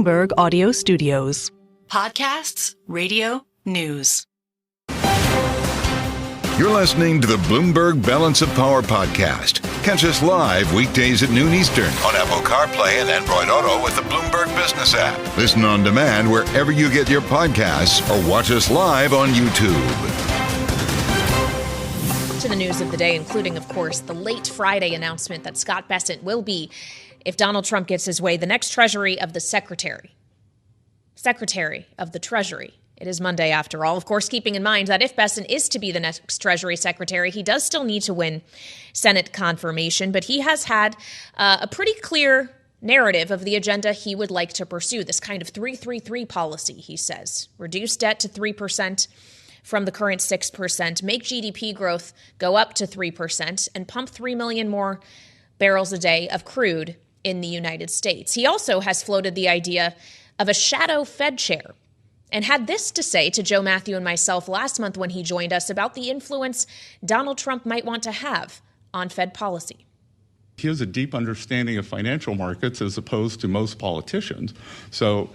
Bloomberg Audio Studios. Podcasts, radio, news. You're listening to the Bloomberg Balance of Power podcast. Catch us live weekdays at noon Eastern on Apple CarPlay and Android Auto with the Bloomberg Business app. Listen on demand wherever you get your podcasts or watch us live on YouTube. To the news of the day, including, of course, the late Friday announcement that Scott Bessent will be, if Donald Trump gets his way, the next Treasury of the Secretary of the Treasury. It is Monday, after all. Of course, keeping in mind that if Bessent is to be the next Treasury Secretary, he does still need to win Senate confirmation. But he has had a pretty clear narrative of the agenda he would like to pursue, this kind of 3-3-3 policy, he says. Reduce debt to 3% from the current 6%, make GDP growth go up to 3%, and pump 3 million more barrels a day of crude in the United States. He also has floated the idea of a shadow Fed chair, and had this to say to Joe, Mathieu, and myself last month when he joined us about the influence Donald Trump might want to have on Fed policy. He has a deep understanding of financial markets as opposed to most politicians. So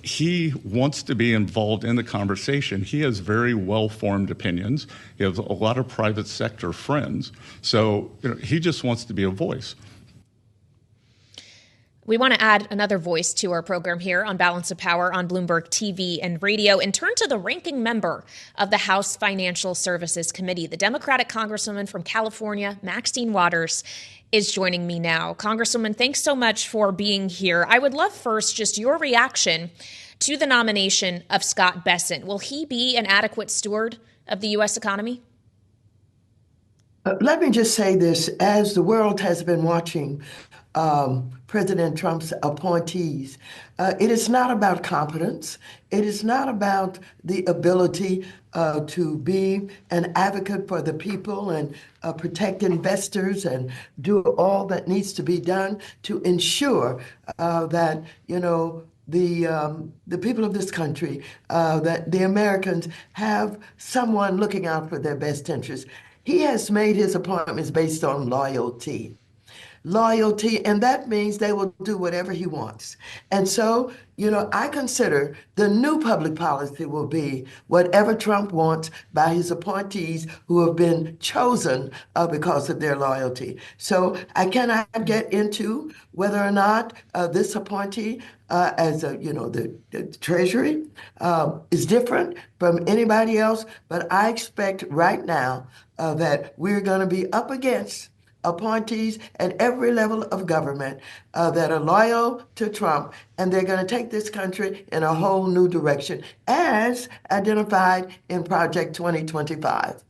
he wants to be involved in the conversation. He has very well-formed opinions. He has a lot of private sector friends. So he just wants to be a voice. We want to add another voice to our program here on Balance of Power on Bloomberg TV and radio and turn to the ranking member of the House Financial Services Committee. The Democratic Congresswoman from California, Maxine is joining me now. Congresswoman, thanks so much for being here. I would love first just your reaction to the nomination of Scott Bessent. Will he be an adequate steward of the U.S. economy? Let me just say this. As the world has been watching President Trump's appointees, it is not about competence. It is not about the ability to be an advocate for the people and protect investors and do all that needs to be done to ensure that, the people of this country, that the Americans have someone looking out for their best interests. He has made his appointments based on loyalty, and that means they will do whatever he wants. And so, I consider the new public policy will be whatever Trump wants by his appointees who have been chosen because of their loyalty. So I cannot get into whether or not this appointee the Treasury is different from anybody else, but I expect right now that we're going to be up against appointees at every level of government that are loyal to Trump, and they're going to take this country in a whole new direction, as identified in Project 2025.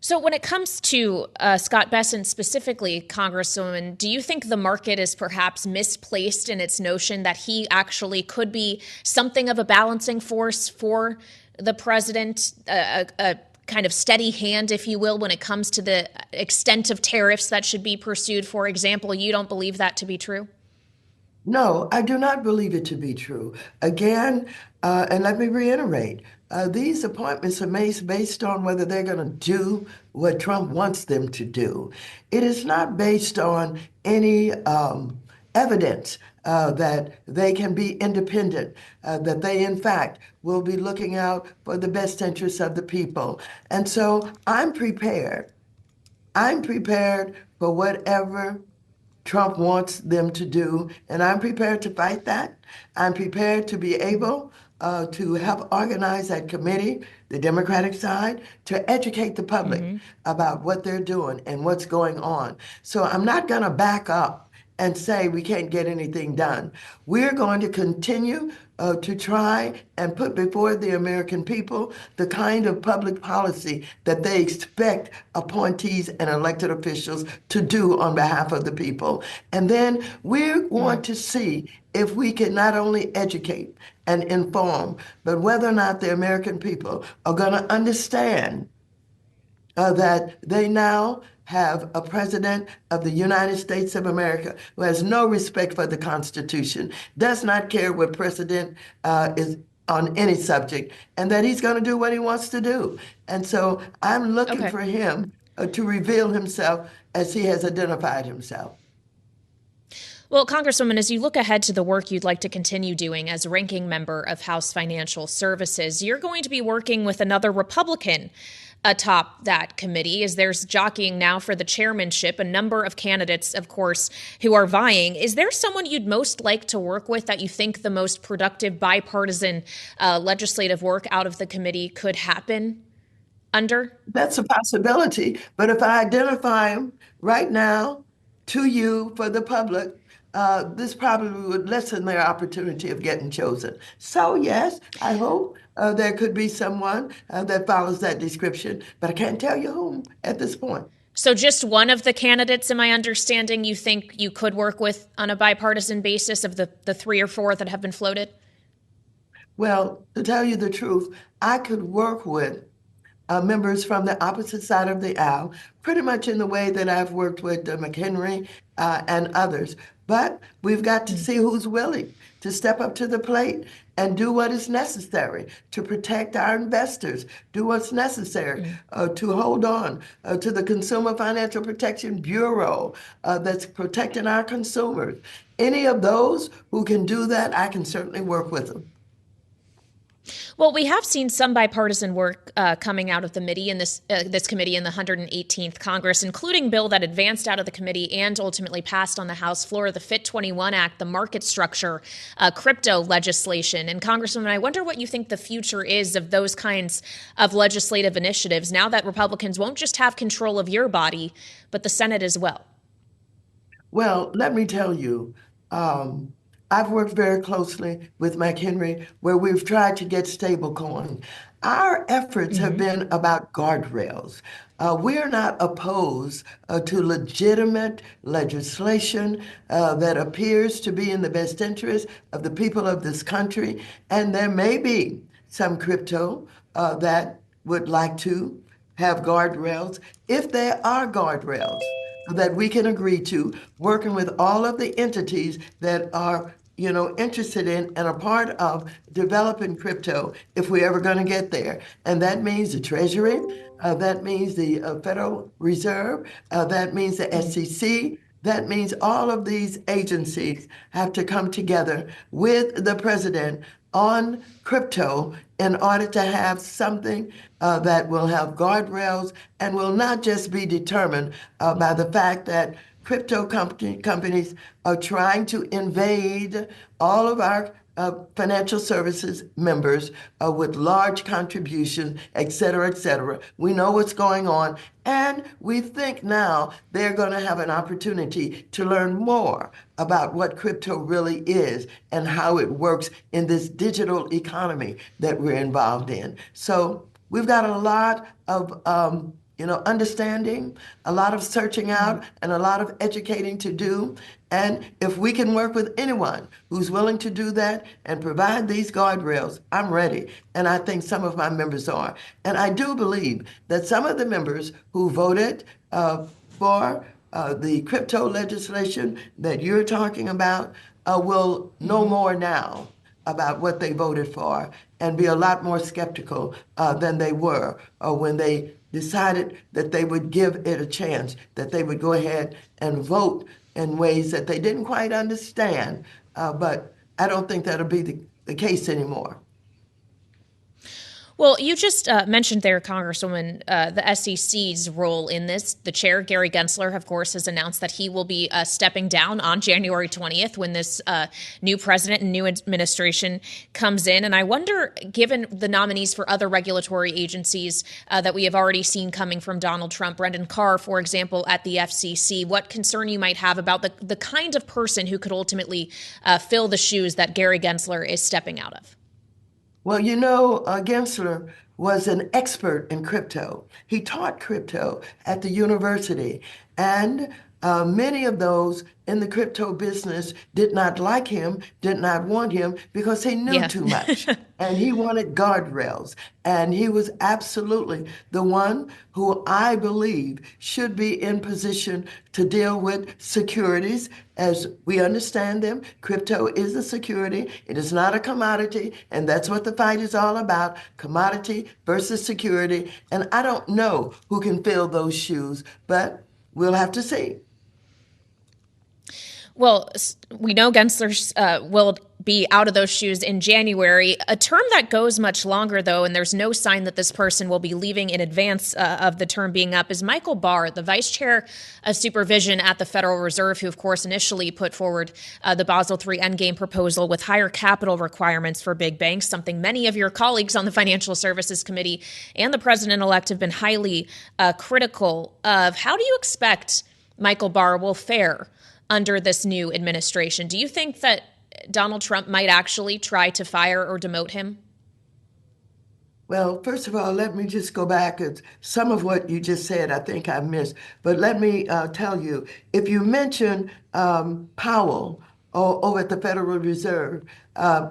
So when it comes to Scott Bessent specifically, Congresswoman, do you think the market is perhaps misplaced in its notion that he actually could be something of a balancing force for the president, a kind of steady hand, if you will, when it comes to the extent of tariffs that should be pursued, for example? You don't believe that to be true? No, I do not believe it to be true. Again, and let me reiterate, these appointments are made based on whether they're going to do what Trump wants them to do. It is not based on any evidence that they can be independent, that they, in fact, will be looking out for the best interests of the people. And so I'm prepared. I'm prepared for whatever Trump wants them to do, and I'm prepared to fight that. I'm prepared to be able to help organize that committee, the Democratic side, to educate the public about what they're doing and what's going on. So I'm not going to back up and say we can't get anything done. We're going to continue to try and put before the American people the kind of public policy that they expect appointees and elected officials to do on behalf of the people. And then we want to see if we can not only educate and inform, but whether or not the American people are going to understand that they now have a president of the United States of America who has no respect for the Constitution, does not care what precedent is on any subject, and that he's going to do what he wants to do. And so I'm looking for him to reveal himself as he has identified himself. Well, Congresswoman, as you look ahead to the work you'd like to continue doing as ranking member of House Financial Services, you're going to be working with another Republican atop that committee, as there's jockeying now for the chairmanship, a number of candidates, of course, who are vying. Is there someone you'd most like to work with that you think the most productive bipartisan legislative work out of the committee could happen under? That's a possibility. But if I identify them right now to you for the public, this probably would lessen their opportunity of getting chosen. So, yes, I hope there could be someone that follows that description, but I can't tell you whom at this point. So just one of the candidates, am I understanding, you think you could work with on a bipartisan basis of the three or four that have been floated? Well, to tell you the truth, I could work with members from the opposite side of the aisle, pretty much in the way that I've worked with McHenry and others. But we've got to see who's willing to step up to the plate and do what is necessary to protect our investors, do what's necessary to hold on to the Consumer Financial Protection Bureau that's protecting our consumers. Any of those who can do that, I can certainly work with them. Well, we have seen some bipartisan work coming out of the committee in this committee in the 118th Congress, including a bill that advanced out of the committee and ultimately passed on the House floor, the FIT 21 Act, the market structure, crypto legislation. And Congresswoman, I wonder what you think the future is of those kinds of legislative initiatives now that Republicans won't just have control of your body, but the Senate as well. Well, let me tell you, I've worked very closely with McHenry where we've tried to get stablecoin. Our efforts have been about guardrails. We are not opposed to legitimate legislation that appears to be in the best interest of the people of this country. And there may be some crypto that would like to have guardrails. If there are guardrails that we can agree to, working with all of the entities that are interested in and a part of developing crypto if we're ever going to get there. And that means the Treasury, that means the Federal Reserve, that means the SEC, that means all of these agencies have to come together with the president on crypto in order to have something that will have guardrails and will not just be determined by the fact that crypto companies are trying to invade all of our financial services members with large contributions, et cetera, et cetera. We know what's going on, and we think now they're going to have an opportunity to learn more about what crypto really is and how it works in this digital economy that we're involved in. So we've got a lot of understanding, a lot of searching out, and a lot of educating to do. And if we can work with anyone who's willing to do that and provide these guardrails, I'm ready. And I think some of my members are. And I do believe that some of the members who voted for the crypto legislation that you're talking about will know more now about what they voted for and be a lot more skeptical than they were when they decided that they would give it a chance, that they would go ahead and vote in ways that they didn't quite understand. But I don't think that'll be the case anymore. Well, you just mentioned there, Congresswoman, the SEC's role in this. The chair, Gary Gensler, of course, has announced that he will be stepping down on January 20th when this new president and new administration comes in. And I wonder, given the nominees for other regulatory agencies that we have already seen coming from Donald Trump, Brendan Carr, for example, at the FCC, what concern you might have about the kind of person who could ultimately fill the shoes that Gary Gensler is stepping out of? Well, Gensler was an expert in crypto. He taught crypto at the university, and many of those in the crypto business did not like him, did not want him because he knew too much. And he wanted guardrails. And he was absolutely the one who I believe should be in position to deal with securities as we understand them. Crypto is a security. It is not a commodity. And that's what the fight is all about, commodity versus security. And I don't know who can fill those shoes, but we'll have to see. Well, we know Gensler will be out of those shoes in January. A term that goes much longer, though, and there's no sign that this person will be leaving in advance of the term being up, is Michael Barr, the vice chair of supervision at the Federal Reserve, who, of course, initially put forward the Basel III endgame proposal with higher capital requirements for big banks, something many of your colleagues on the Financial Services Committee and the president-elect have been highly critical of. How do you expect Michael Barr will fare under this new administration? Do you think that Donald Trump might actually try to fire or demote him? Well, first of all, let me just go back. Some of what you just said, I think I missed. But let me tell you, if you mention Powell over at the Federal Reserve,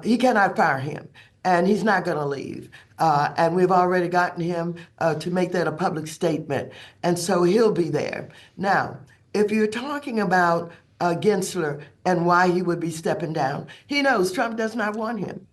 he cannot fire him, and he's not going to leave. And we've already gotten him to make that a public statement. And so he'll be there. Now, if you're talking about Gensler and why he would be stepping down, he knows Trump does not want him.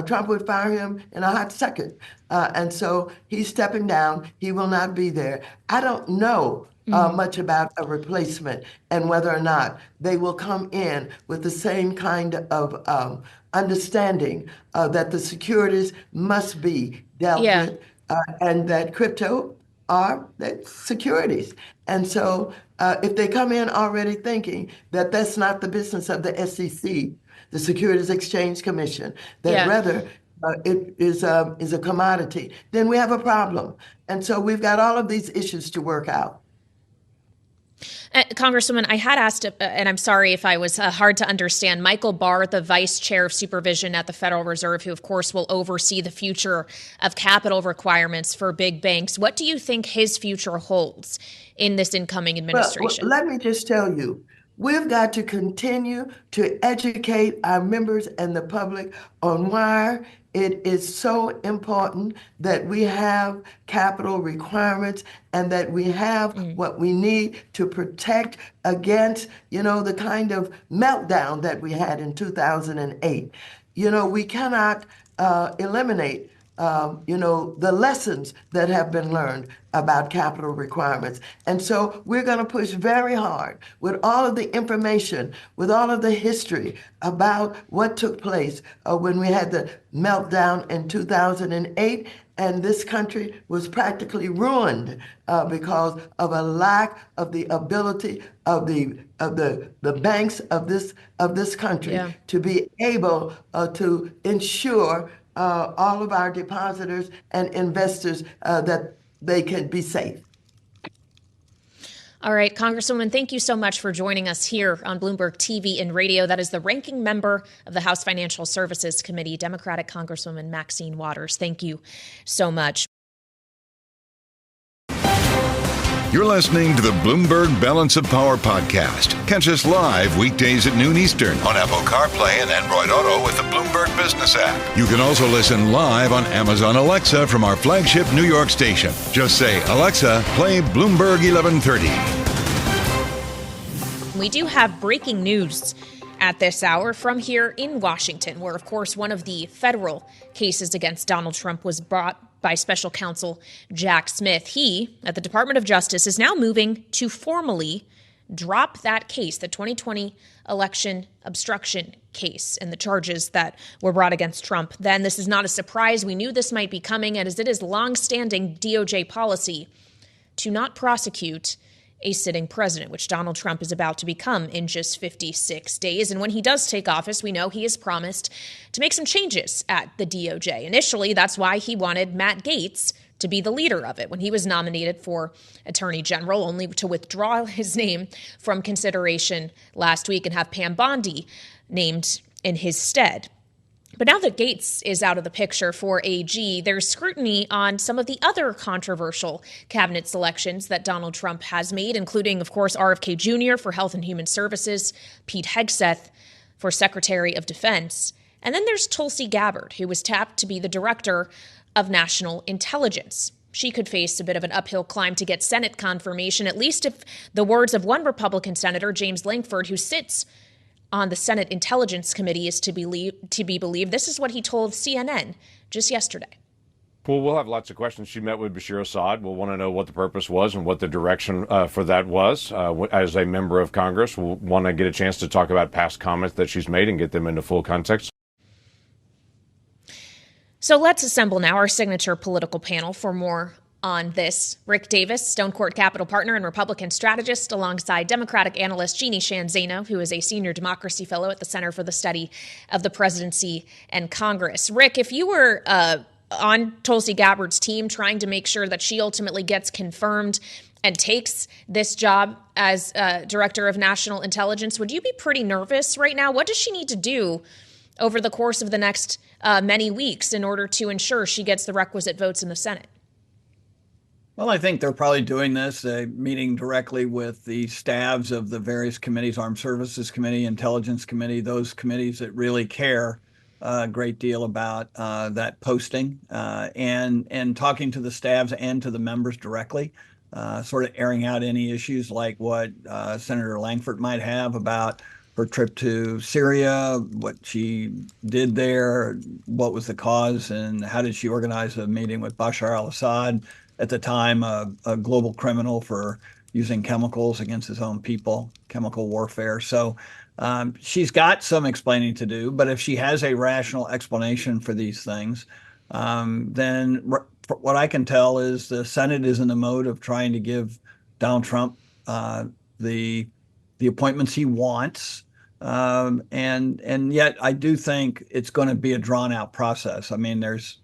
Trump would fire him in a hot second. And so he's stepping down. He will not be there. I don't know much about a replacement and whether or not they will come in with the same kind of understanding that the securities must be dealt with and that crypto are securities. And so if they come in already thinking that that's not the business of the SEC, the Securities Exchange Commission, that rather it is a commodity, then we have a problem. And so we've got all of these issues to work out. Congresswoman, I had asked, and I'm sorry if I was hard to understand, Michael Barr, the vice chair of supervision at the Federal Reserve, who, of course, will oversee the future of capital requirements for big banks. What do you think his future holds in this incoming administration? Well, let me just tell you, we've got to continue to educate our members and the public on why it is so important that we have capital requirements and that we have what we need to protect against, the kind of meltdown that we had in 2008. We cannot eliminate the lessons that have been learned about capital requirements. And so we're going to push very hard with all of the information, with all of the history about what took place when we had the meltdown in 2008. And this country was practically ruined because of a lack of the ability of the banks of this country to be able to ensure all of our depositors and investors that they can be safe. All right, Congresswoman, thank you so much for joining us here on Bloomberg TV and radio. That is the ranking member of the House Financial Services Committee, Democratic Congresswoman Maxine Waters. Thank you so much. You're listening to the Bloomberg Balance of Power podcast. Catch us live weekdays at noon Eastern on Apple CarPlay and Android Auto with the Bloomberg Business app. You can also listen live on Amazon Alexa from our flagship New York station. Just say, Alexa, play Bloomberg 1130. We do have breaking news at this hour from here in Washington, where, of course, one of the federal cases against Donald Trump was brought by special counsel Jack Smith. He, at the Department of Justice, is now moving to formally drop that case, the 2020 election obstruction case, and the charges that were brought against Trump. Then this is not a surprise. We knew this might be coming, as it is longstanding DOJ policy to not prosecute a sitting president, which Donald Trump is about to become in just 56 days. And when he does take office, we know he has promised to make some changes at the DOJ. Initially, that's why he wanted Matt Gaetz to be the leader of it when he was nominated for Attorney General, only to withdraw his name from consideration last week and have Pam Bondi named in his stead. But now that Gaetz is out of the picture for AG, there's scrutiny on some of the other controversial cabinet selections that Donald Trump has made, including, of course, RFK Jr. for Health and Human Services, Pete Hegseth for Secretary of Defense. And then there's Tulsi Gabbard, who was tapped to be the Director of National Intelligence. She could face a bit of an uphill climb to get Senate confirmation, at least if the words of one Republican Senator, James Lankford, who sits on the Senate Intelligence Committee, is to be believed. This is what he told CNN just yesterday. Well, we'll have lots of questions. She met with Bashir Assad. We'll want to know what the purpose was and what the direction for that was. As a member of Congress, we'll want to get a chance to talk about past comments that she's made and get them into full context. So let's assemble now our signature political panel for more on this. Rick Davis, Stone Court Capital partner and Republican strategist, alongside Democratic analyst Jeanne Zaino, who is a senior democracy fellow at the Center for the Study of the Presidency and Congress. Rick, if you were on Tulsi Gabbard's team trying to make sure that she ultimately gets confirmed and takes this job as Director of National Intelligence, would you be pretty nervous right now? What does she need to do over the course of the next many weeks in order to ensure she gets the requisite votes in the Senate? Well, I think they're probably doing this, meeting directly with the staffs of the various committees, Armed Services Committee, Intelligence Committee, those committees that really care a great deal about that posting, and talking to the staffs and to the members directly, sort of airing out any issues like what Senator Langford might have about her trip to Syria, what she did there, what was the cause, and how did she organize a meeting with Bashar al-Assad, at the time a global criminal for using chemicals against his own people, chemical warfare. So she's got some explaining to do, but if she has a rational explanation for these things, then what I can tell is the Senate is in the mode of trying to give Donald Trump the appointments he wants. And yet I do think it's going to be a drawn out process. I mean, there's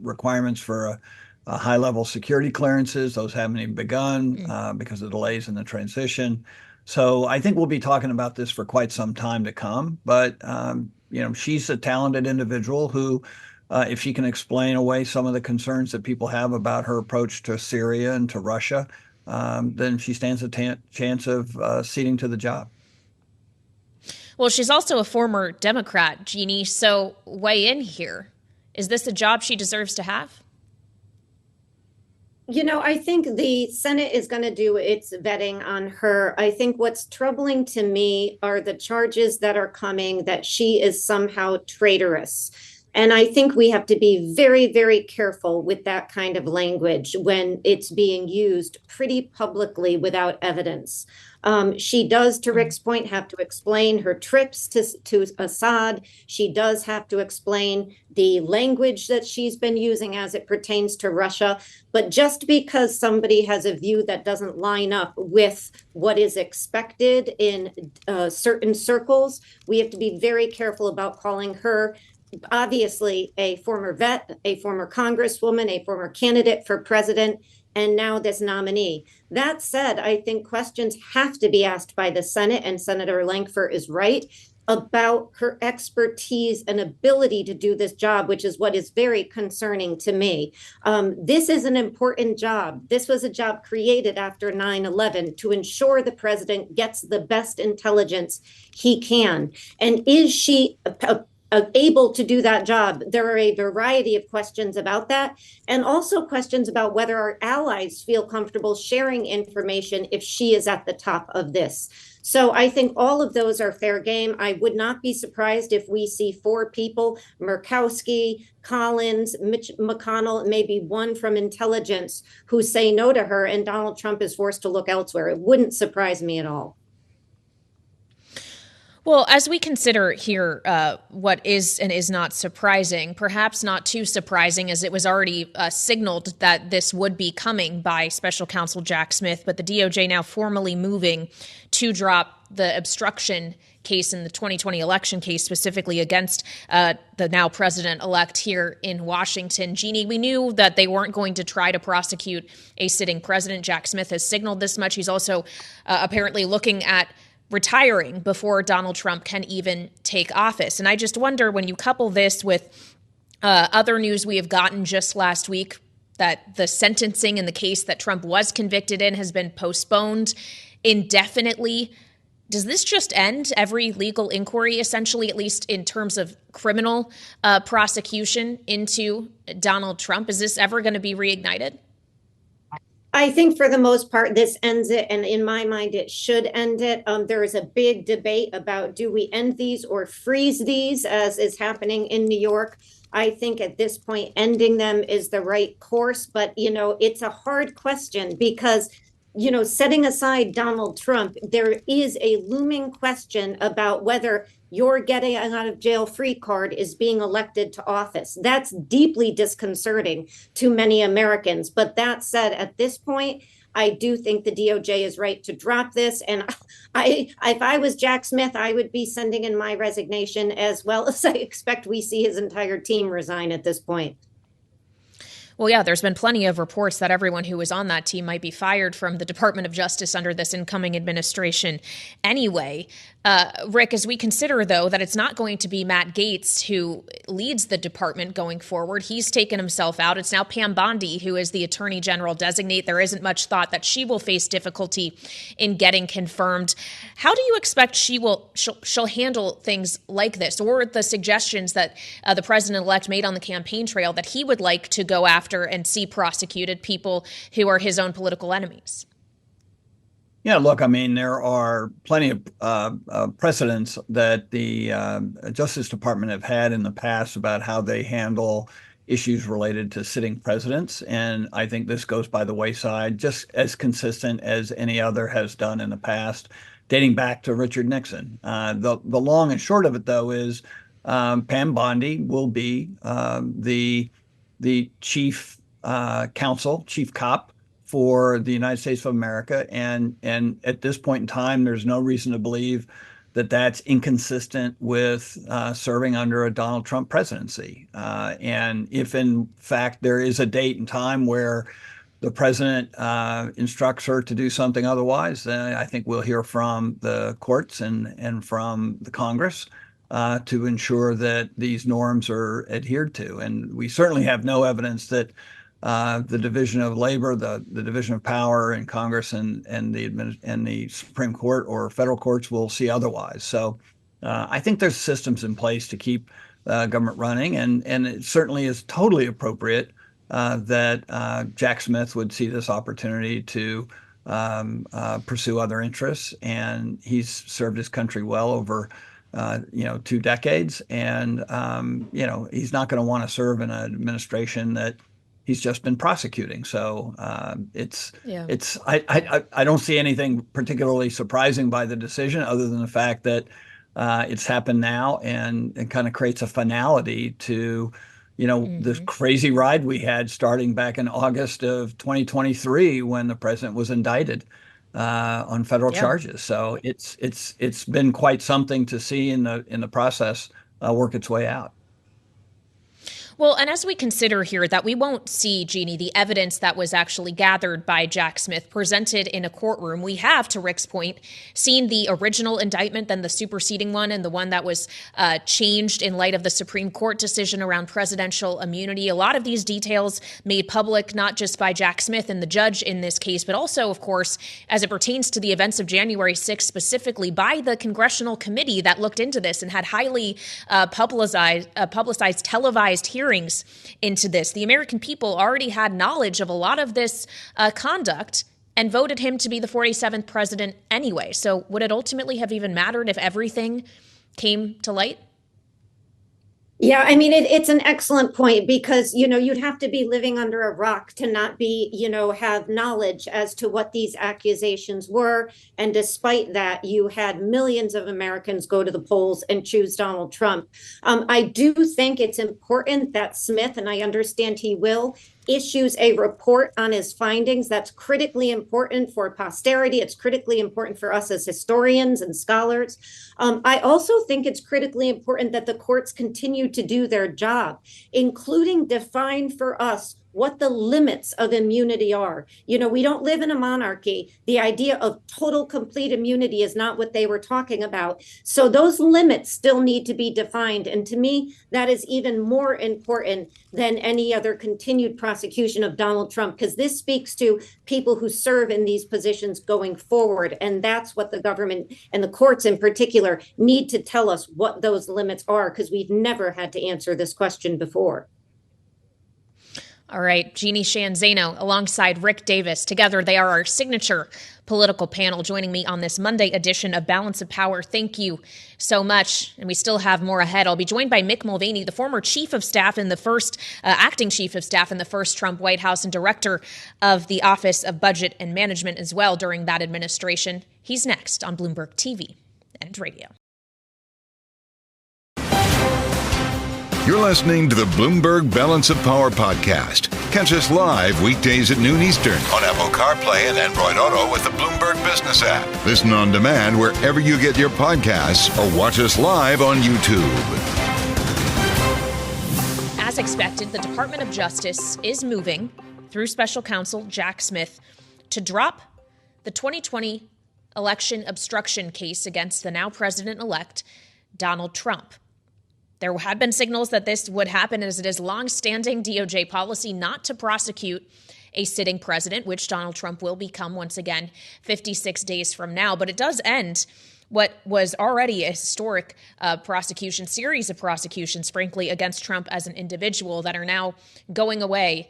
requirements for a high-level security clearances. Those haven't even begun because of delays in the transition. So I think we'll be talking about this for quite some time to come. But, she's a talented individual who, if she can explain away some of the concerns that people have about her approach to Syria and to Russia, then she stands a chance of ceding to the job. Well, she's also a former Democrat, Jeanne, so weigh in here. Is this a job she deserves to have? I think the Senate is going to do its vetting on her. I think what's troubling to me are the charges that are coming that she is somehow traitorous. And I think we have to be very, very careful with that kind of language when it's being used pretty publicly without evidence. She does, to Rick's point, have to explain her trips to Assad. She does have to explain the language that she's been using as it pertains to Russia. But just because somebody has a view that doesn't line up with what is expected in certain circles, we have to be very careful about calling her obviously a former vet, a former congresswoman, a former candidate for president, and now this nominee. That said, I think questions have to be asked by the Senate, and Senator Langford is right, about her expertise and ability to do this job, which is what is very concerning to me. This is an important job. This was a job created after 9/11 to ensure the president gets the best intelligence he can. And is she able to do that job? There are a variety of questions about that, and also questions about whether our allies feel comfortable sharing information if she is at the top of this. So I think all of those are fair game. I would not be surprised if we see 4 people, Murkowski, Collins, Mitch McConnell, maybe one from intelligence, who say no to her, and Donald Trump is forced to look elsewhere. It wouldn't surprise me at all. Well, as we consider here what is and is not surprising, perhaps not too surprising, as it was already signaled that this would be coming by Special Counsel Jack Smith, but the DOJ now formally moving to drop the obstruction case in the 2020 election case, specifically against the now president-elect here in Washington. Jeanne, we knew that they weren't going to try to prosecute a sitting president. Jack Smith has signaled this much. He's also apparently looking at retiring before Donald Trump can even take office. And I just wonder, when you couple this with other news we have gotten just last week, that the sentencing in the case that Trump was convicted in has been postponed indefinitely, does this just end every legal inquiry, essentially, at least in terms of criminal prosecution into Donald Trump? Is this ever going to be reignited? I think for the most part, this ends it. And in my mind, it should end it. There is a big debate about do we end these or freeze these, as is happening in New York. I think at this point, ending them is the right course. But, it's a hard question because, setting aside Donald Trump, there is a looming question about whether your getting out of jail free card is being elected to office. That's deeply disconcerting to many Americans. But that said, at this point, I do think the DOJ is right to drop this. And if I was Jack Smith, I would be sending in my resignation, as well as I expect we see his entire team resign at this point. Well, yeah, there's been plenty of reports that everyone who was on that team might be fired from the Department of Justice under this incoming administration anyway. Rick, as we consider, though, that it's not going to be Matt Gaetz who leads the department going forward, he's taken himself out. It's now Pam Bondi who is the Attorney General designate. There isn't much thought that she will face difficulty in getting confirmed. How do you expect she'll handle things like this, or the suggestions that the president-elect made on the campaign trail that he would like to go after and see prosecuted people who are his own political enemies? Yeah, look, I mean, there are plenty of precedents that the Justice Department have had in the past about how they handle issues related to sitting presidents. And I think this goes by the wayside, just as consistent as any other has done in the past, dating back to Richard Nixon. The long and short of it, though, is Pam Bondi will be the chief counsel, chief cop for the United States of America. And at this point in time, there's no reason to believe that that's inconsistent with serving under a Donald Trump presidency. And if in fact there is a date and time where the president instructs her to do something otherwise, then I think we'll hear from the courts and from the Congress to ensure that these norms are adhered to. And we certainly have no evidence that the division of labor, the division of power in Congress and the Supreme Court or federal courts will see otherwise. So I think there's systems in place to keep government running, and it certainly is totally appropriate that Jack Smith would see this opportunity to pursue other interests. And he's served his country well over 2 decades, and he's not going to want to serve in an administration that he's just been prosecuting. So I don't see anything particularly surprising by the decision, other than the fact that it's happened now, and it kind of creates a finality to this crazy ride we had starting back in August of 2023 when the president was indicted on federal charges. So it's been quite something to see in the process work its way out. Well, and as we consider here that we won't see, Jeanne, the evidence that was actually gathered by Jack Smith presented in a courtroom, we have, to Rick's point, seen the original indictment, then the superseding one, and the one that was changed in light of the Supreme Court decision around presidential immunity. A lot of these details made public, not just by Jack Smith and the judge in this case, but also, of course, as it pertains to the events of January 6th, specifically by the congressional committee that looked into this and had highly publicized televised hearings into this. The American people already had knowledge of a lot of this conduct and voted him to be the 47th president anyway. So would it ultimately have even mattered if everything came to light? Yeah, I mean, it's an excellent point because, you'd have to be living under a rock to not be, have knowledge as to what these accusations were. And despite that, you had millions of Americans go to the polls and choose Donald Trump. I do think it's important that Smith, and I understand he will, issues a report on his findings. That's critically important for posterity. It's critically important for us as historians and scholars. I also think it's critically important that the courts continue to do their job, including define for us what the limits of immunity are. We don't live in a monarchy. The idea of total, complete immunity is not what they were talking about. So those limits still need to be defined. And to me, that is even more important than any other continued prosecution of Donald Trump, because this speaks to people who serve in these positions going forward. And that's what the government and the courts in particular need to tell us what those limits are, because we've never had to answer this question before. All right, Jeanne, Sheehan, Zaino, alongside Rick Davis. Together, they are our signature political panel joining me on this Monday edition of Balance of Power. Thank you so much. And we still have more ahead. I'll be joined by Mick Mulvaney, the former chief of staff in the first, acting chief of staff in the first Trump White House and director of the Office of Budget and Management as well during that administration. He's next on Bloomberg TV and radio. You're listening to the Bloomberg Balance of Power podcast. Catch us live weekdays at noon Eastern on Apple CarPlay and Android Auto with the Bloomberg Business app. Listen on demand wherever you get your podcasts or watch us live on YouTube. As expected, the Department of Justice is moving through special counsel Jack Smith to drop the 2020 election obstruction case against the now president-elect Donald Trump. There have been signals that this would happen, as it is longstanding DOJ policy not to prosecute a sitting president, which Donald Trump will become once again 56 days from now. But it does end what was already a historic series of prosecutions, frankly, against Trump as an individual that are now going away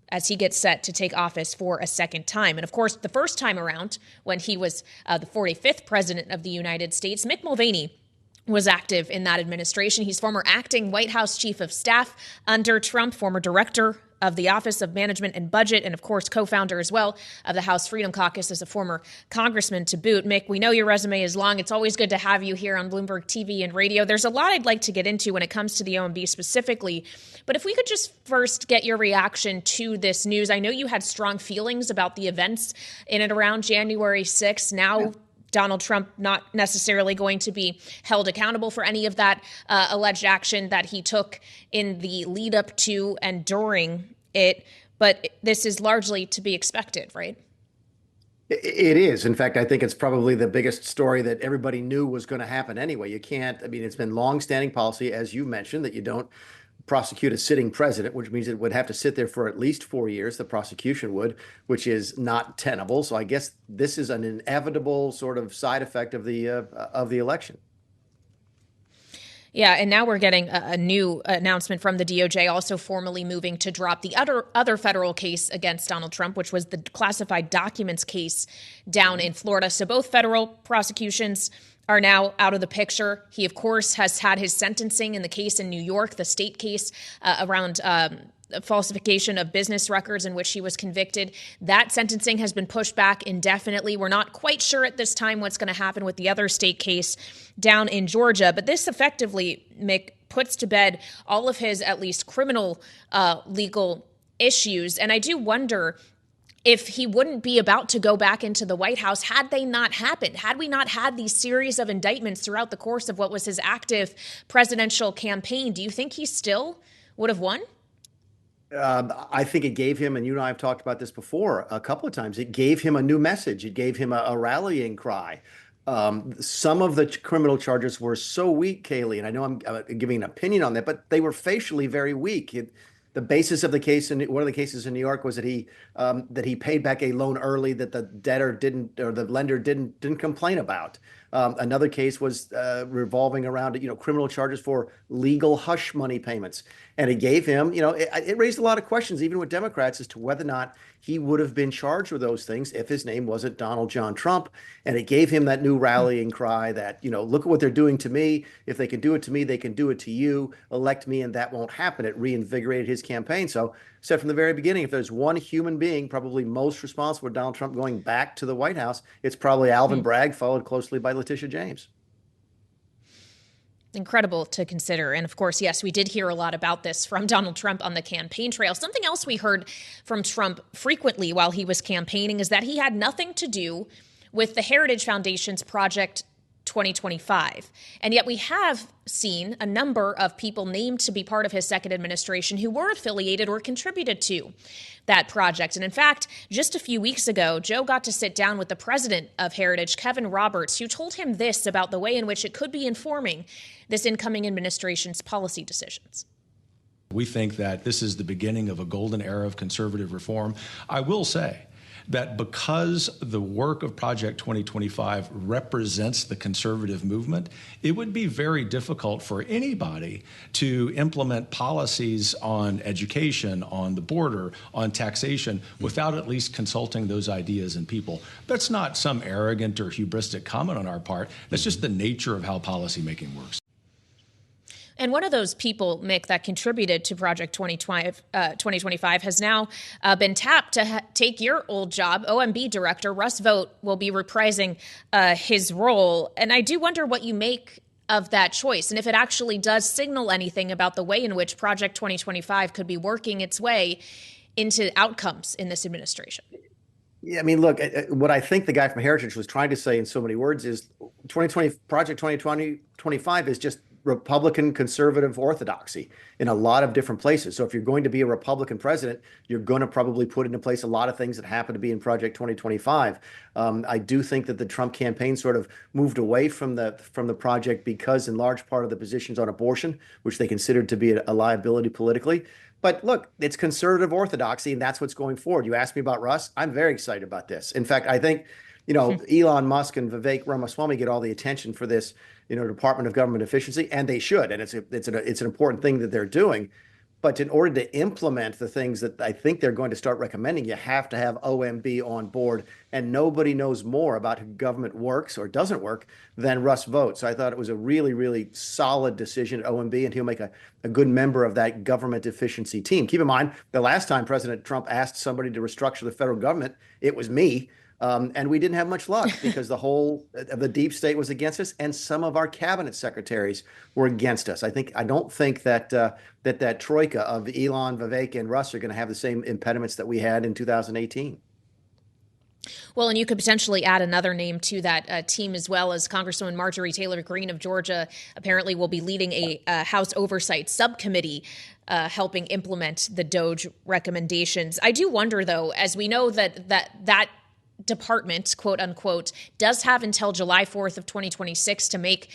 as he gets set to take office for a second time. And of course, the first time around, when he was the 45th president of the United States, Mick Mulvaney was active in that administration. He's former acting White House chief of staff under Trump, former director of the Office of Management and Budget, and of course, co-founder as well of the House Freedom Caucus as a former congressman to boot. Mick, we know your resume is long. It's always good to have you here on Bloomberg TV and radio. There's a lot I'd like to get into when it comes to the OMB specifically, but if we could just first get your reaction to this news. I know you had strong feelings about the events in and around January 6th. Now, Donald Trump not necessarily going to be held accountable for any of that alleged action that he took in the lead up to and during it. But this is largely to be expected, right? It is. In fact, I think it's probably the biggest story that everybody knew was going to happen anyway. It's been longstanding policy, as you mentioned, that you don't prosecute a sitting president, which means it would have to sit there for at least 4 years, the prosecution would, which is not tenable. So I guess this is an inevitable sort of side effect of the election. Yeah, and now we're getting a new announcement from the DOJ, also formally moving to drop the other federal case against Donald Trump, which was the classified documents case down in Florida. So both federal prosecutions are now out of the picture. He, of course, has had his sentencing in the case in New York, the state case around falsification of business records in which he was convicted. That sentencing has been pushed back indefinitely. We're not quite sure at this time what's going to happen with the other state case down in Georgia. But this effectively, Mick, puts to bed all of his at least criminal legal issues. And I do wonder if he wouldn't be about to go back into the White House had they not happened, had we not had these series of indictments throughout the course of what was his active presidential campaign. Do you think he still would have won? I think it gave him, and you and I have talked about this before a couple of times, it gave him a new message. It gave him a rallying cry. Some of the criminal charges were so weak, Kailey, and I know I'm giving an opinion on that, but they were facially very weak. The basis of the case in one of the cases in New York was that he paid back a loan early that the debtor didn't, or the lender didn't complain about. Another case was revolving around criminal charges for legal hush money payments, and it gave him it raised a lot of questions even with Democrats as to whether or not he would have been charged with those things if his name wasn't Donald John Trump. And it gave him that new rallying cry that look at what they're doing to me. If they can do it to me, they can do it to you. Elect me, and that won't happen. It reinvigorated his campaign. So said from the very beginning, if there's one human being probably most responsible for Donald Trump going back to the White House, it's probably Alvin Bragg, followed closely by Letitia James. Incredible to consider. And of course, yes, we did hear a lot about this from Donald Trump on the campaign trail. Something else we heard from Trump frequently while he was campaigning is that he had nothing to do with the Heritage Foundation's Project 2025. And yet we have seen a number of people named to be part of his second administration who were affiliated or contributed to that project. And in fact, just a few weeks ago, Joe got to sit down with the president of Heritage, Kevin Roberts, who told him this about the way in which it could be informing this incoming administration's policy decisions. We think that this is the beginning of a golden era of conservative reform. I will say that because the work of Project 2025 represents the conservative movement, it would be very difficult for anybody to implement policies on education, on the border, on taxation, without at least consulting those ideas and people. That's not some arrogant or hubristic comment on our part. That's just the nature of how policymaking works. And one of those people, Mick, that contributed to Project 2025 has now been tapped to take your old job. OMB Director Russ Vought will be reprising his role. And I do wonder what you make of that choice and if it actually does signal anything about the way in which Project 2025 could be working its way into outcomes in this administration. Yeah, I mean, look, what I think the guy from Heritage was trying to say in so many words is Project 2025 is just Republican conservative orthodoxy in a lot of different places. So if you're going to be a Republican president, you're going to probably put into place a lot of things that happen to be in Project 2025. I do think that the Trump campaign sort of moved away from the project because in large part of the positions on abortion, which they considered to be a liability politically. But look, it's conservative orthodoxy, and that's what's going forward. You asked me about Russ. I'm very excited about this. In fact, I think, Elon Musk and Vivek Ramaswamy get all the attention for this, Department of Government Efficiency, and they should. And it's an important thing that they're doing. But in order to implement the things that I think they're going to start recommending, you have to have OMB on board. And nobody knows more about how government works or doesn't work than Russ Vought. So I thought it was a really, really solid decision at OMB, and he'll make a good member of that government efficiency team. Keep in mind, the last time President Trump asked somebody to restructure the federal government, it was me. And we didn't have much luck because the whole of the deep state was against us, and some of our cabinet secretaries were against us. I don't think that that troika of Elon, Vivek, and Russ are going to have the same impediments that we had in 2018. Well, and you could potentially add another name to that team as well, as Congresswoman Marjorie Taylor Greene of Georgia apparently will be leading a House Oversight Subcommittee helping implement the DOJ recommendations. I do wonder, though, as we know that department, quote unquote, does have until July 4th of 2026 to make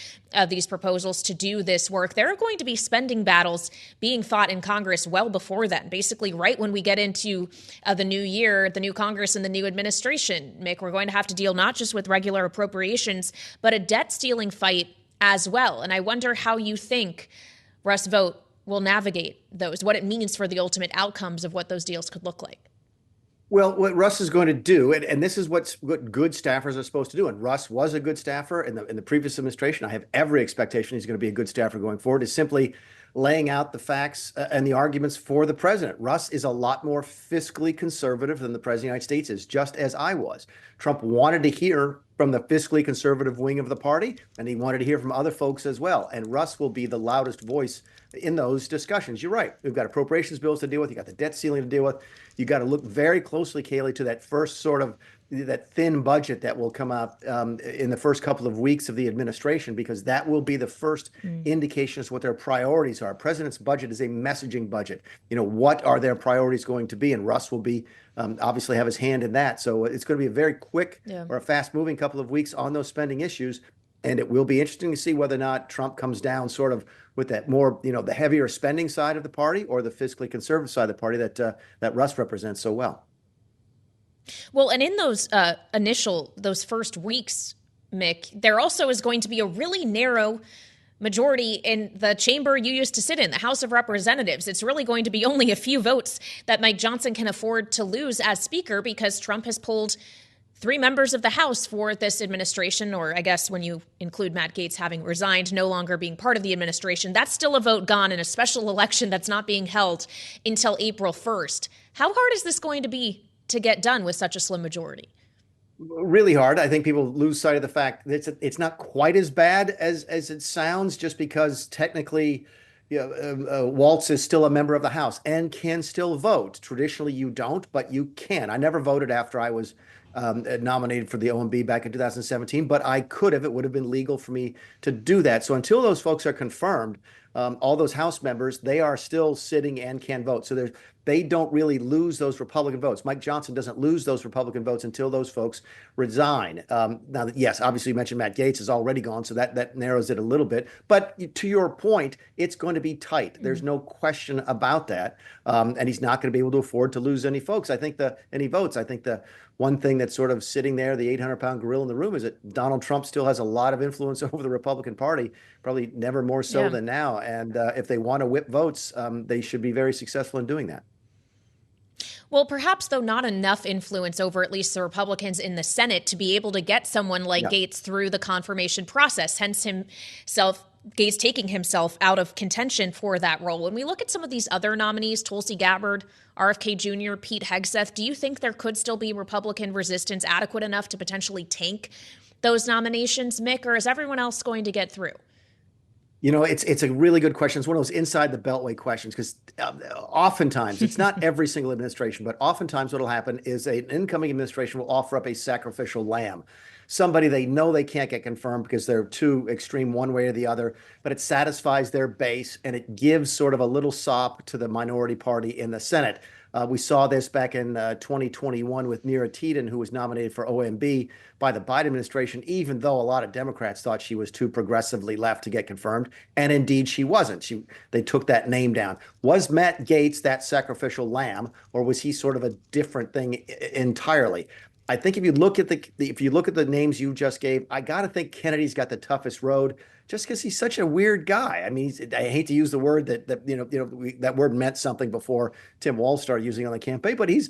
these proposals to do this work. There are going to be spending battles being fought in Congress well before then, basically right when we get into the new year, the new Congress and the new administration. Mick, we're going to have to deal not just with regular appropriations, but a debt stealing fight as well. And I wonder how you think Russ Vought will navigate those, what it means for the ultimate outcomes of what those deals could look like. Well, what Russ is going to do, and this is what good staffers are supposed to do, and Russ was a good staffer in the previous administration. I have every expectation he's going to be a good staffer going forward, is simply laying out the facts and the arguments for the president. Russ is a lot more fiscally conservative than the president of the United States is, just as I was. Trump wanted to hear from the fiscally conservative wing of the party, and he wanted to hear from other folks as well. And Russ will be the loudest voice in those discussions. You're right. We've got appropriations bills to deal with. You got the debt ceiling to deal with. You got to look very closely, Kailey, to that first sort of that thin budget that will come out in the first couple of weeks of the administration, because that will be the first indication as to what their priorities are. President's budget is a messaging budget. What are their priorities going to be? And Russ will be obviously have his hand in that. So it's going to be a very quick or a fast moving couple of weeks on those spending issues. And it will be interesting to see whether or not Trump comes down sort of with that more, the heavier spending side of the party or the fiscally conservative side of the party that Russ represents so well. Well, and in those those first weeks, Mick, there also is going to be a really narrow majority in the chamber you used to sit in, the House of Representatives. It's really going to be only a few votes that Mike Johnson can afford to lose as Speaker, because Trump has pulled 3 members of the House for this administration, or I guess when you include Matt Gaetz having resigned, no longer being part of the administration. That's still a vote gone in a special election that's not being held until April 1st. How hard is this going to be to get done with such a slim majority? Really hard. I think people lose sight of the fact that it's not quite as bad as it sounds, just because technically Waltz is still a member of the House and can still vote. Traditionally, you don't, but you can. I never voted after I was nominated for the OMB back in 2017, but I could have. It would have been legal for me to do that. So until those folks are confirmed, all those House members, they are still sitting and can vote. So they don't really lose those Republican votes. Mike Johnson doesn't lose those Republican votes until those folks resign. Now, yes, obviously you mentioned Matt Gaetz is already gone, so that narrows it a little bit. But to your point, it's going to be tight. There's no question about that. And he's not going to be able to afford to lose any votes. I think the one thing that's sort of sitting there, the 800-pound gorilla in the room, is that Donald Trump still has a lot of influence over the Republican Party, probably never more so than now. And if they want to whip votes, they should be very successful in doing that. Well, perhaps, though, not enough influence over at least the Republicans in the Senate to be able to get someone like Gaetz through the confirmation process, hence Gaetz taking himself out of contention for that role. When we look at some of these other nominees, Tulsi Gabbard, RFK Jr., Pete Hegseth, do you think there could still be Republican resistance adequate enough to potentially tank those nominations, Mick, or is everyone else going to get through? You know, it's a really good question. It's one of those inside the beltway questions, because oftentimes, it's not every single administration, but oftentimes what will happen is an incoming administration will offer up a sacrificial lamb, somebody they know they can't get confirmed because they're too extreme one way or the other, but it satisfies their base and it gives sort of a little sop to the minority party in the Senate. We saw this back in 2021 with Neera Tanden, who was nominated for OMB by the Biden administration, even though a lot of Democrats thought she was too progressively left to get confirmed. And indeed, she wasn't. They took that name down. Was Matt Gaetz that sacrificial lamb, or was he sort of a different thing entirely? I think if you look at the names you just gave, I got to think Kennedy's got the toughest road, just because he's such a weird guy. I mean, I hate to use the word that word meant something before Tim Walz started using it on the campaign, but he's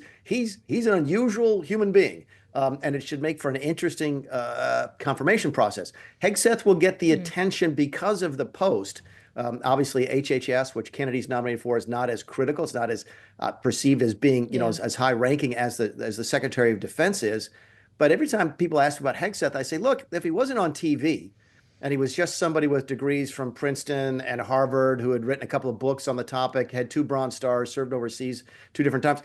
an unusual human being. And it should make for an interesting confirmation process. Hegseth will get the attention because of the post. Obviously, HHS, which Kennedy's nominated for, is not as critical. It's not as perceived as being, as high ranking as the Secretary of Defense is. But every time people ask about Hegseth, I say, look, if he wasn't on TV and he was just somebody with degrees from Princeton and Harvard who had written a couple of books on the topic, had 2 Bronze Stars, served overseas 2 different times,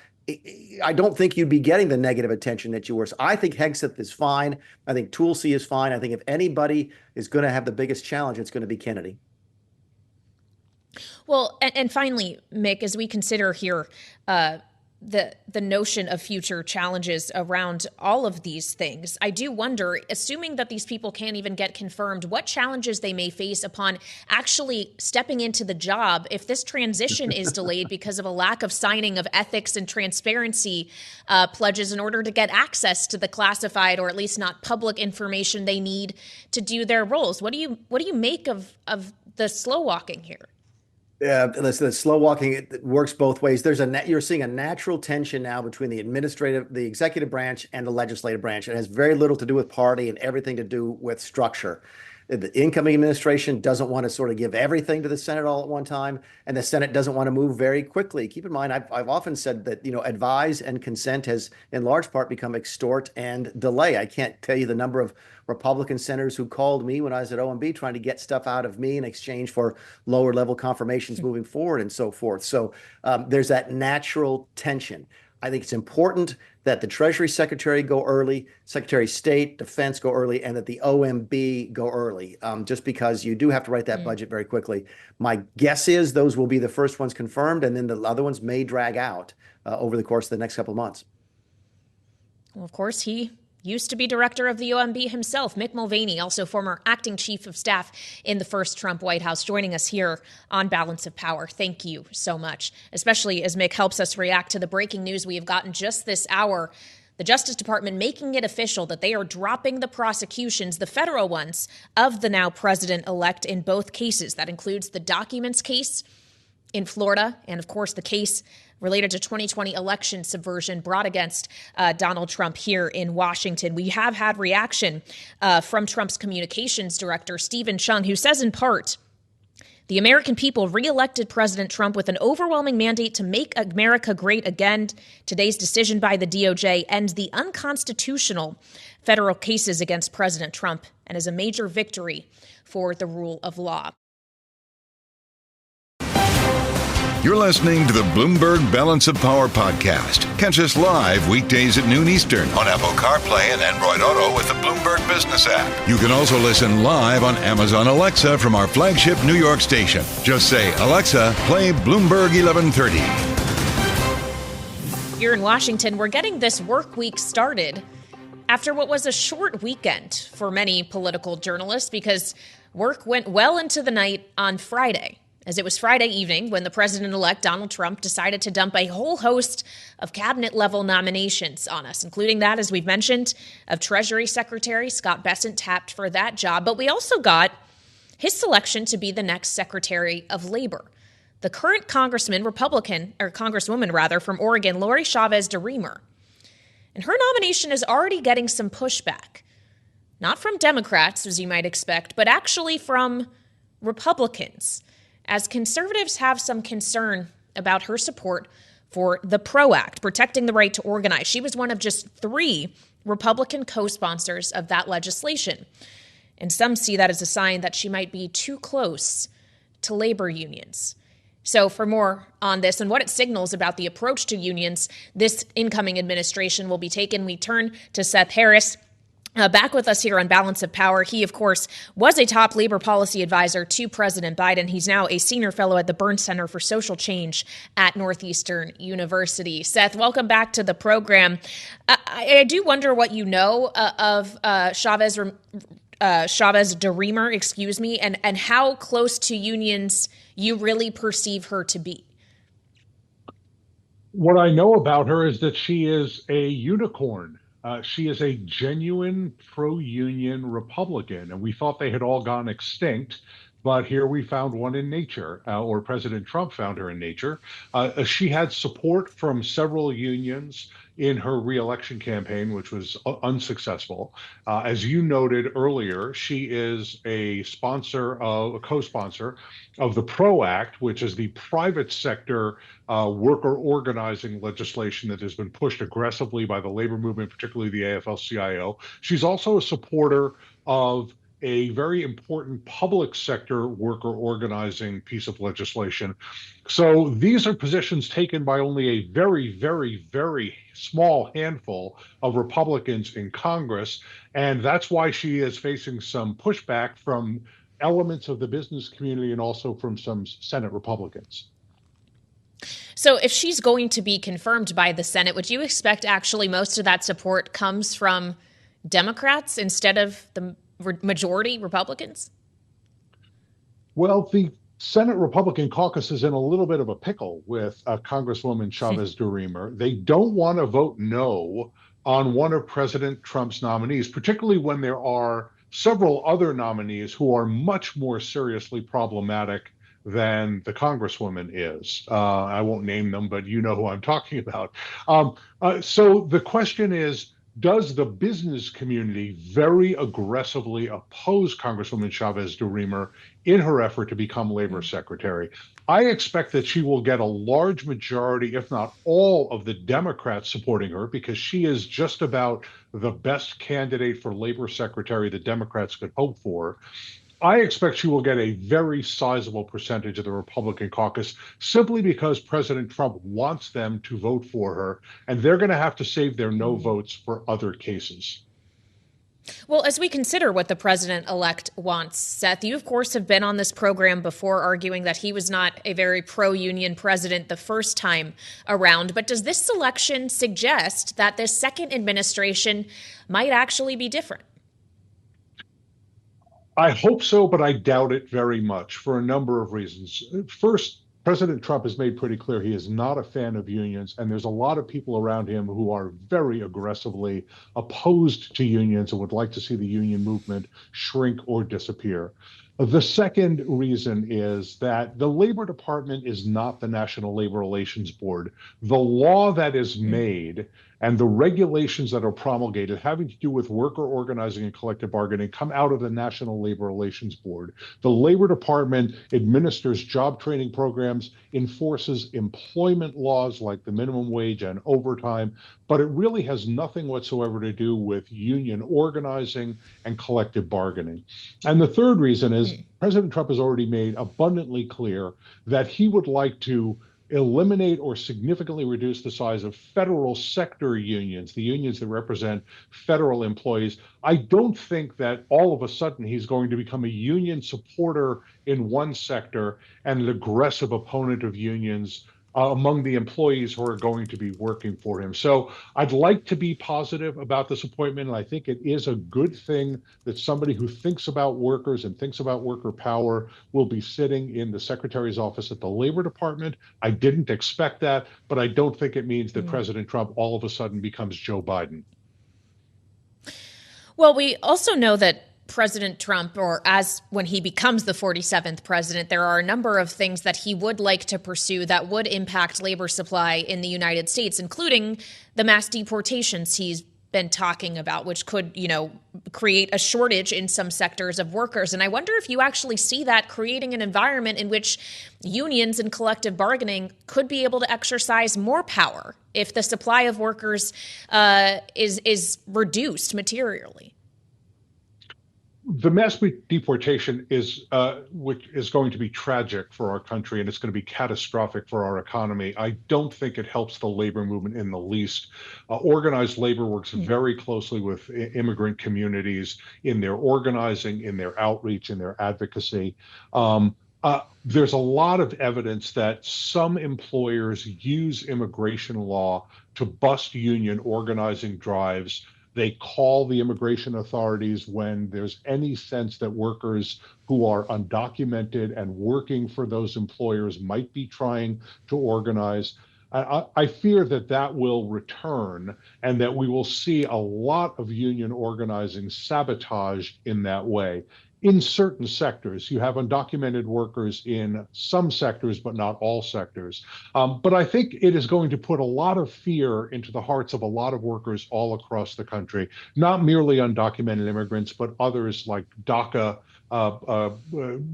I don't think you'd be getting the negative attention that you were. So I think Hegseth is fine. I think Tulsi is fine. I think if anybody is going to have the biggest challenge, it's going to be Kennedy. Well, and finally, Mick, as we consider here the notion of future challenges around all of these things, I do wonder, assuming that these people can't even get confirmed, what challenges they may face upon actually stepping into the job if this transition is delayed because of a lack of signing of ethics and transparency pledges in order to get access to the classified, or at least not public, information they need to do their roles. What do you make of the slow walking here? The slow walking, it works both ways. You're seeing a natural tension now between the executive branch and the legislative branch. It has very little to do with party and everything to do with structure. The incoming administration doesn't want to sort of give everything to the Senate all at one time, and the Senate doesn't want to move very quickly. Keep in mind, I've often said that, advise and consent has in large part become extort and delay. I can't tell you the number of Republican senators who called me when I was at OMB trying to get stuff out of me in exchange for lower level confirmations moving forward and so forth. So there's that natural tension. I think it's important that the Treasury Secretary go early, Secretary of State, Defense go early, and that the OMB go early, just because you do have to write that budget very quickly. My guess is those will be the first ones confirmed, and then the other ones may drag out over the course of the next couple of months. Well, of course, he used to be director of the OMB himself, Mick Mulvaney, also former acting chief of staff in the first Trump White House, joining us here on Balance of Power. Thank you so much, especially as Mick helps us react to the breaking news we have gotten just this hour. The Justice Department making it official that they are dropping the prosecutions, the federal ones, of the now president-elect in both cases. That includes the documents case in Florida and, of course, the case related to 2020 election subversion brought against Donald Trump here in Washington. We have had reaction from Trump's communications director, Stephen Chung, who says in part, the American people reelected President Trump with an overwhelming mandate to make America great again. Today's decision by the DOJ ends the unconstitutional federal cases against President Trump and is a major victory for the rule of law. You're listening to the Bloomberg Balance of Power podcast. Catch us live weekdays at noon Eastern on Apple CarPlay and Android Auto with the Bloomberg Business app. You can also listen live on Amazon Alexa from our flagship New York station. Just say, Alexa, play Bloomberg 1130. Here in Washington, we're getting this work week started after what was a short weekend for many political journalists because work went well into the night on Friday, as it was Friday evening when the president-elect Donald Trump decided to dump a whole host of cabinet-level nominations on us, including that, as we've mentioned, of Treasury Secretary Scott Bessent tapped for that job. But we also got his selection to be the next Secretary of Labor. The current Congresswoman from Oregon, Lori Chavez DeRemer. And her nomination is already getting some pushback. Not from Democrats, as you might expect, but actually from Republicans, as conservatives have some concern about her support for the PRO Act, protecting the right to organize. She was one of just 3 Republican co-sponsors of that legislation. And some see that as a sign that she might be too close to labor unions. So for more on this and what it signals about the approach to unions this incoming administration will be taken, we turn to Seth Harris. Back with us here on Balance of Power. He, of course, was a top labor policy advisor to President Biden. He's now a senior fellow at the Burns Center for Social Change at Northeastern University. Seth, welcome back to the program. I do wonder what you know of Chavez DeRemer, and how close to unions you really perceive her to be. What I know about her is that she is a unicorn. She is a genuine pro-union Republican, and we thought they had all gone extinct, but here we found one in nature, or President Trump found her in nature. She had support from several unions in her reelection campaign, which was unsuccessful. As you noted earlier, she is a co-sponsor of the PRO Act, which is the private sector worker organizing legislation that has been pushed aggressively by the labor movement, particularly the AFL-CIO. She's also a supporter of a very important public sector worker organizing piece of legislation. So these are positions taken by only a very, very, very small handful of Republicans in Congress. And that's why she is facing some pushback from elements of the business community and also from some Senate Republicans. So if she's going to be confirmed by the Senate, would you expect actually most of that support comes from Democrats instead of the majority Republicans? Well, the Senate Republican caucus is in a little bit of a pickle with Congresswoman Chavez DeRemer. They don't want to vote no on one of President Trump's nominees, particularly when there are several other nominees who are much more seriously problematic than the Congresswoman is. I won't name them, but you know who I'm talking about. So the question is, does the business community very aggressively oppose Congresswoman Chavez DeRemer in her effort to become labor secretary? I expect that she will get a large majority, if not all, of the Democrats supporting her, because she is just about the best candidate for labor secretary the Democrats could hope for. I expect she will get a very sizable percentage of the Republican caucus simply because President Trump wants them to vote for her, and they're going to have to save their no votes for other cases. Well, as we consider what the president-elect wants, Seth, you, of course, have been on this program before arguing that he was not a very pro-union president the first time around. But does this selection suggest that this second administration might actually be different? I hope so, but I doubt it very much for a number of reasons. First, President Trump has made pretty clear he is not a fan of unions, and there's a lot of people around him who are very aggressively opposed to unions and would like to see the union movement shrink or disappear. The second reason is that the Labor Department is not the National Labor Relations Board. The law that is made and the regulations that are promulgated having to do with worker organizing and collective bargaining come out of the National Labor Relations Board. The Labor Department administers job training programs, enforces employment laws like the minimum wage and overtime, but it really has nothing whatsoever to do with union organizing and collective bargaining. And the third reason is because President Trump has already made abundantly clear that he would like to eliminate or significantly reduce the size of federal sector unions, the unions that represent federal employees. I don't think that all of a sudden he's going to become a union supporter in one sector and an aggressive opponent of unions among the employees who are going to be working for him. So I'd like to be positive about this appointment, and I think it is a good thing that somebody who thinks about workers and thinks about worker power will be sitting in the Secretary's office at the Labor Department. I didn't expect that, but I don't think it means that President Trump all of a sudden becomes Joe Biden. Well, we also know that President Trump, or as when he becomes the 47th president, there are a number of things that he would like to pursue that would impact labor supply in the United States, including the mass deportations he's been talking about, which could, create a shortage in some sectors of workers. And I wonder if you actually see that creating an environment in which unions and collective bargaining could be able to exercise more power if the supply of workers is reduced materially. The mass deportation which is going to be tragic for our country, and it's going to be catastrophic for our economy. I don't think it helps the labor movement in the least. Organized labor works very closely with immigrant communities in their organizing, in their outreach, in their advocacy. There's a lot of evidence that some employers use immigration law to bust union organizing drives. They call the immigration authorities when there's any sense that workers who are undocumented and working for those employers might be trying to organize. I fear that will return and that we will see a lot of union organizing sabotaged in that way. In certain sectors, you have undocumented workers in some sectors, but not all sectors. But I think it is going to put a lot of fear into the hearts of a lot of workers all across the country, not merely undocumented immigrants, but others like DACA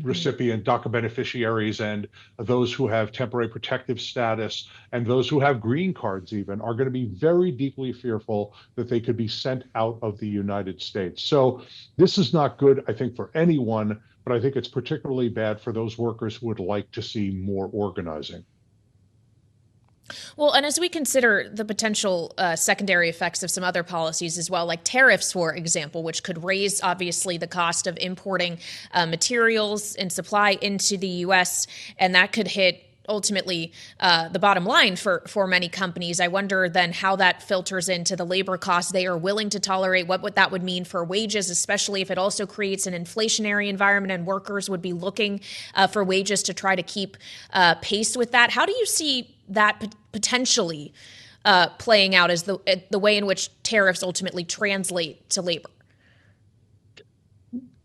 recipient, DACA beneficiaries, and those who have temporary protective status, and those who have green cards even, are going to be very deeply fearful that they could be sent out of the United States. So this is not good, I think, for anyone, but I think it's particularly bad for those workers who would like to see more organizing. Well, and as we consider the potential secondary effects of some other policies as well, like tariffs, for example, which could raise, obviously, the cost of importing materials and supply into the U.S., and that could hit ultimately the bottom line for many companies. I wonder then how that filters into the labor costs they are willing to tolerate, what that would mean for wages, especially if it also creates an inflationary environment and workers would be looking for wages to try to keep pace with that. How do you see that potentially playing out as the way in which tariffs ultimately translate to labor?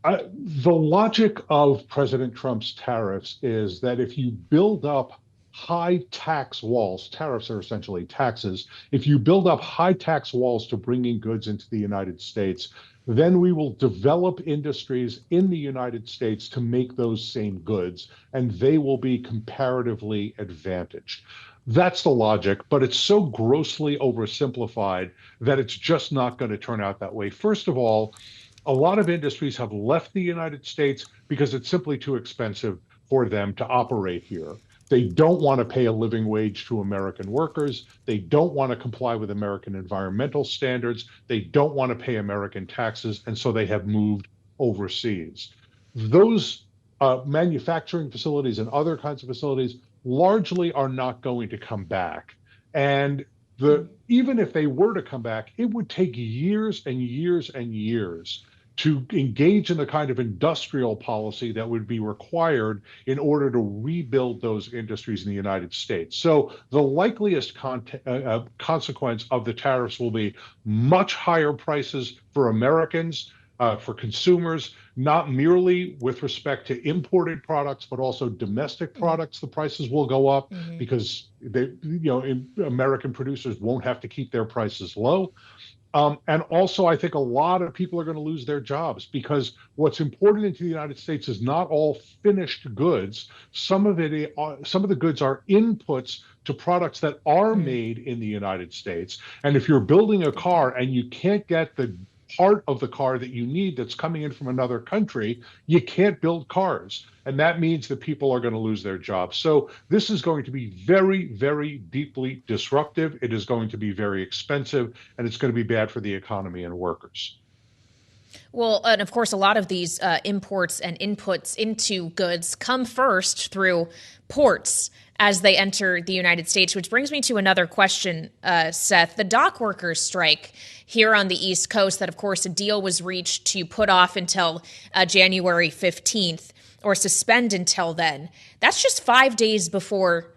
The logic of President Trump's tariffs is that if you build up high tax walls, tariffs are essentially taxes, if you build up high tax walls to bringing goods into the United States, then we will develop industries in the United States to make those same goods, and they will be comparatively advantaged. That's the logic, but it's so grossly oversimplified that it's just not going to turn out that way. First of all, a lot of industries have left the United States because it's simply too expensive for them to operate here. They don't want to pay a living wage to American workers. They don't want to comply with American environmental standards. They don't want to pay American taxes, and so they have moved overseas. Those manufacturing facilities and other kinds of facilities largely are not going to come back. And even if they were to come back, it would take years and years and years to engage in the kind of industrial policy that would be required in order to rebuild those industries in the United States. So the likeliest consequence of the tariffs will be much higher prices for Americans, for consumers, not merely with respect to imported products, but also domestic products. The prices will go up because American producers won't have to keep their prices low. And also, I think a lot of people are going to lose their jobs because what's imported into the United States is not all finished goods. Some of the goods are inputs to products that are made in the United States. And if you're building a car and you can't get the part of the car that you need that's coming in from another country, you can't build cars. And that means that people are going to lose their jobs. So this is going to be very, very deeply disruptive. It is going to be very expensive, and it's going to be bad for the economy and workers. Well, and of course, a lot of these imports and inputs into goods come first through ports as they enter the United States, which brings me to another question, Seth. The dock workers strike here on the East Coast that, of course, a deal was reached to put off until January 15th or suspend until then. That's just 5 days before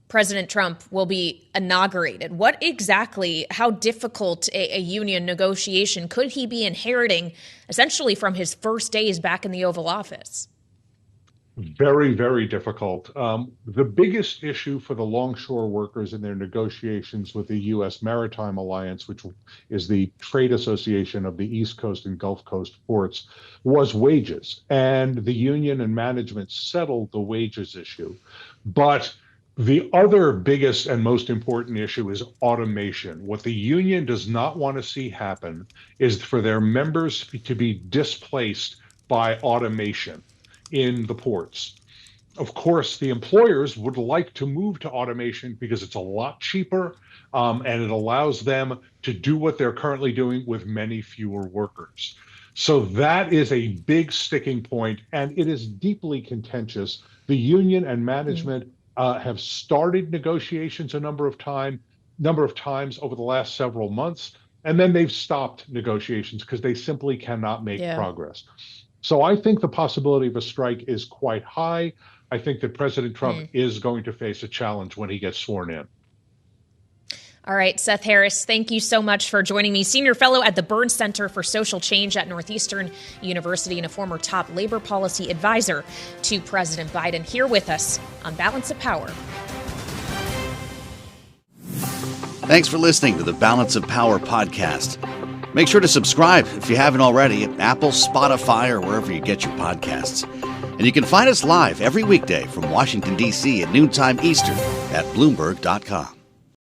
President Trump will be inaugurated. What exactly, how difficult a union negotiation could he be inheriting essentially from his first days back in the Oval Office? Very, very difficult. The biggest issue for the longshore workers in their negotiations with the U.S. Maritime Alliance, which is the trade association of the East Coast and Gulf Coast ports, was wages. And the union and management settled the wages issue. But the other biggest and most important issue is automation. What the union does not want to see happen is for their members to be displaced by automation in the ports. Of course, the employers would like to move to automation because it's a lot cheaper and it allows them to do what they're currently doing with many fewer workers. So that is a big sticking point, and it is deeply contentious. The union and management have started negotiations a number of times over the last several months, and then they've stopped negotiations because they simply cannot make progress. So I think the possibility of a strike is quite high. I think that President Trump is going to face a challenge when he gets sworn in. All right, Seth Harris, thank you so much for joining me. Senior fellow at the Burns Center for Social Change at Northeastern University and a former top labor policy advisor to President Biden, here with us on Balance of Power. Thanks for listening to the Balance of Power podcast. Make sure to subscribe if you haven't already at Apple, Spotify, or wherever you get your podcasts. And you can find us live every weekday from Washington, D.C. at noontime Eastern at Bloomberg.com.